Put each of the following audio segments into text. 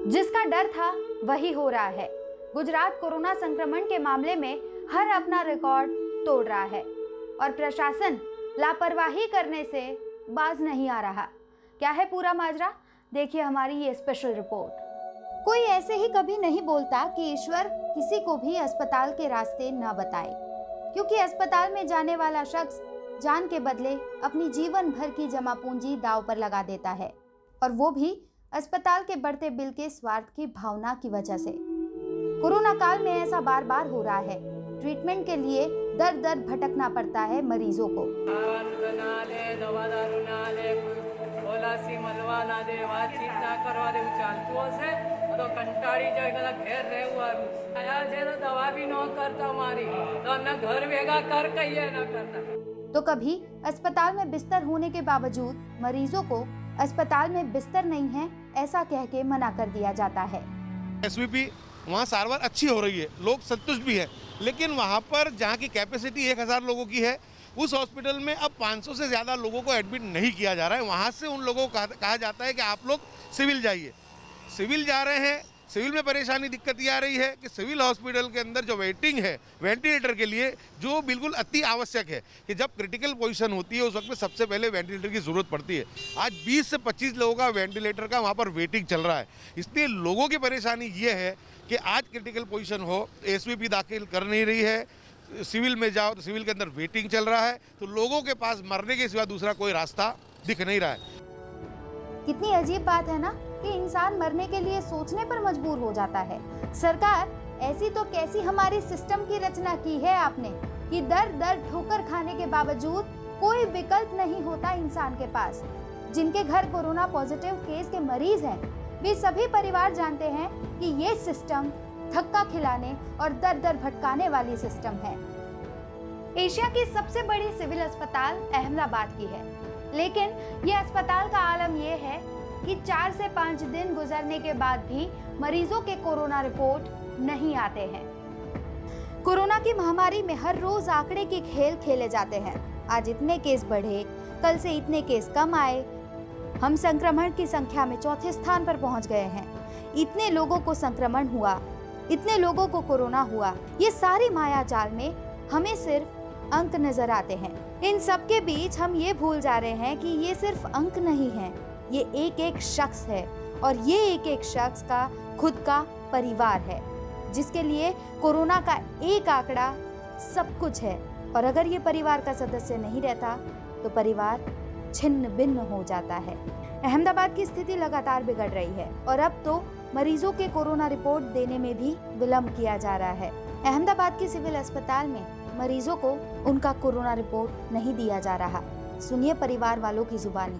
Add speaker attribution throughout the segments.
Speaker 1: जिसका डर था वही हो रहा है। गुजरात कोरोना संक्रमण के मामले में हर अपना रिकॉर्ड तोड़ रहा है और प्रशासन लापरवाही करने से बाज नहीं आ रहा। क्या है पूरा माजरा, देखिए हमारी ये स्पेशल रिपोर्ट। कोई ऐसे ही कभी नहीं बोलता कि ईश्वर किसी को भी अस्पताल के रास्ते न बताए, क्योंकि अस्पताल में जाने वाला शख्स जान के बदले अपनी जीवन भर की जमा पूंजी दांव पर लगा देता है, और वो भी अस्पताल के बढ़ते बिल के स्वार्थ की भावना की वजह से। कोरोना काल में ऐसा बार बार हो रहा है। ट्रीटमेंट के लिए दर दर भटकना पड़ता है मरीजों को। तो कभी अस्पताल में बिस्तर होने के बावजूद मरीजों को अस्पताल में बिस्तर नहीं है ऐसा कह के मना कर दिया जाता है।
Speaker 2: एसवीपी वहाँ सारवार अच्छी हो रही है, लोग संतुष्ट भी हैं, लेकिन वहाँ पर जहाँ की कैपेसिटी 1000 लोगों की है, उस हॉस्पिटल में अब 500 से ज़्यादा लोगों को एडमिट नहीं किया जा रहा है। वहाँ से उन लोगों को कहा जाता है कि आप लोग सिविल जाइए। सिविल जा रहे हैं, सिविल में परेशानी दिक्कत ये आ रही है कि सिविल हॉस्पिटल के अंदर जो वेटिंग है वेंटिलेटर के लिए, जो बिल्कुल अति आवश्यक है कि जब क्रिटिकल पोजीशन होती है उस वक्त में सबसे पहले वेंटिलेटर की ज़रूरत पड़ती है। आज 20 से 25 लोगों का वेंटिलेटर का वहाँ पर वेटिंग चल रहा है। इसलिए लोगों की परेशानी ये है कि आज क्रिटिकल पोजीशन हो, एसवीपी दाखिल कर नहीं रही है, सिविल में जाओ तो सिविल के अंदर वेटिंग चल रहा है, तो लोगों के पास मरने के सिवा दूसरा कोई रास्ता दिख नहीं रहा है।
Speaker 1: कितनी अजीब बात है ना कि इंसान मरने के लिए सोचने पर मजबूर हो जाता है। सरकार, ऐसी तो कैसी हमारी सिस्टम की रचना की है आपने कि दर दर ठोकर खाने के बावजूद कोई विकल्प नहीं होता इंसान के पास। जिनके घर कोरोना पॉजिटिव केस के मरीज हैं, वे सभी परिवार जानते हैं कि ये सिस्टम धक्का खिलाने और दर दर भटकाने वाली सिस्टम है। एशिया की सबसे बड़ी सिविल अस्पताल अहमदाबाद की है, लेकिन ये अस्पताल का आलम यह है कि 4 से 5 दिन गुजरने के बाद भी मरीजों के कोरोना रिपोर्ट नहीं आते हैं। कोरोना की महामारी में हर रोज आंकड़े के खेल खेले जाते हैं। आज इतने केस बढ़े, कल से इतने केस कम आए, हम संक्रमण की संख्या में चौथे स्थान पर पहुंच गए हैं। इतने लोगों को संक्रमण हुआ, इतने लोगों को कोरोना हुआ। ये सारी माया जाल में हमें सिर्फ अंक नजर आते हैं। इन सब के बीच हम ये भूल जा रहे हैं कि ये सिर्फ अंक नहीं है, ये एक एक शख्स है, और ये एक एक शख्स का खुद का परिवार है, जिसके लिए कोरोना का एक आंकड़ा सब कुछ है। और अगर ये परिवार का सदस्य नहीं रहता तो परिवार छिन्न भिन्न हो जाता है। अहमदाबाद की स्थिति लगातार बिगड़ रही है और अब तो मरीजों के कोरोना रिपोर्ट देने में भी विलंब किया जा रहा है। अहमदाबाद के सिविल अस्पताल में मरीजों को उनका कोरोना रिपोर्ट नहीं दिया जा रहा। सुनिए परिवार वालों की जुबानी।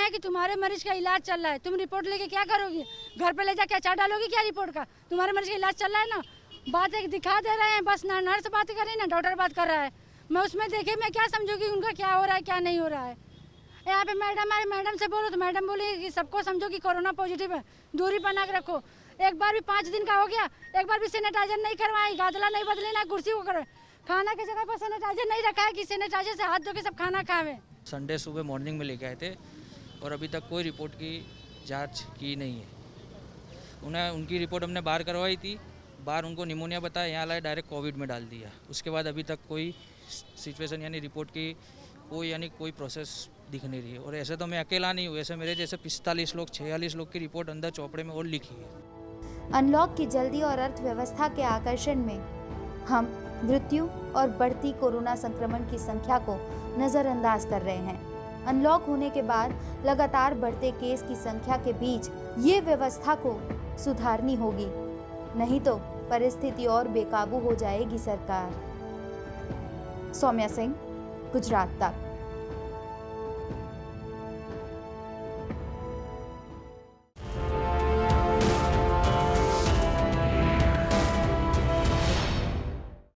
Speaker 3: कि तुम्हारे मरीज का इलाज चल रहा है, तुम रिपोर्ट लेके क्या करोगे? घर पे ले जाके अचार डालोगे क्या रिपोर्ट का? तुम्हारे मरीज का इलाज चल रहा है ना, बात एक दिखा दे रहे हैं, बस ना नर्स बात कर रही है ना डॉक्टर बात कर रहा है। मैं उसमें देखे मैं क्या समझूंगी उनका क्या हो रहा है क्या नहीं हो रहा है। यहाँ पे मैडम से बोलो तो मैडम बोली कि सबको समझो कि कोरोना पॉजिटिव है, दूरी बना के रखो। एक बार भी 5 दिन का हो गया, एक बार भी सैनिटाइजर नहीं करवाई, गादला नहीं बदले, ना कुर्सी को करे, खाना की जगह पर सैनिटाइजर नहीं रखा है कि सैनिटाइजर से हाथ धो के सब खाना खावे।
Speaker 4: संडे सुबह मॉर्निंग में लेके आए थे और अभी तक कोई रिपोर्ट की जांच की नहीं है। उनकी रिपोर्ट हमने बाहर करवाई थी, बाहर उनको निमोनिया बताया, यहाँ लाए डायरेक्ट कोविड में डाल दिया। उसके बाद अभी तक कोई सिचुएशन यानी रिपोर्ट की कोई प्रोसेस दिख नहीं रही है। और ऐसे तो मैं अकेला नहीं हूँ, ऐसे मेरे जैसे 45 लोग 46 लोग की रिपोर्ट अंदर चौपड़े में और लिखी है।
Speaker 1: अनलॉक की जल्दी और अर्थव्यवस्था के आकर्षण में हम मृत्यु और बढ़ती कोरोना संक्रमण की संख्या को नजरअंदाज कर रहे हैं। अनलॉक होने के बाद लगातार बढ़ते केस की संख्या के बीच ये व्यवस्था को सुधारनी होगी, नहीं तो परिस्थिति और बेकाबू हो जाएगी। सरकार। सौम्या सिंह, गुजरात तक।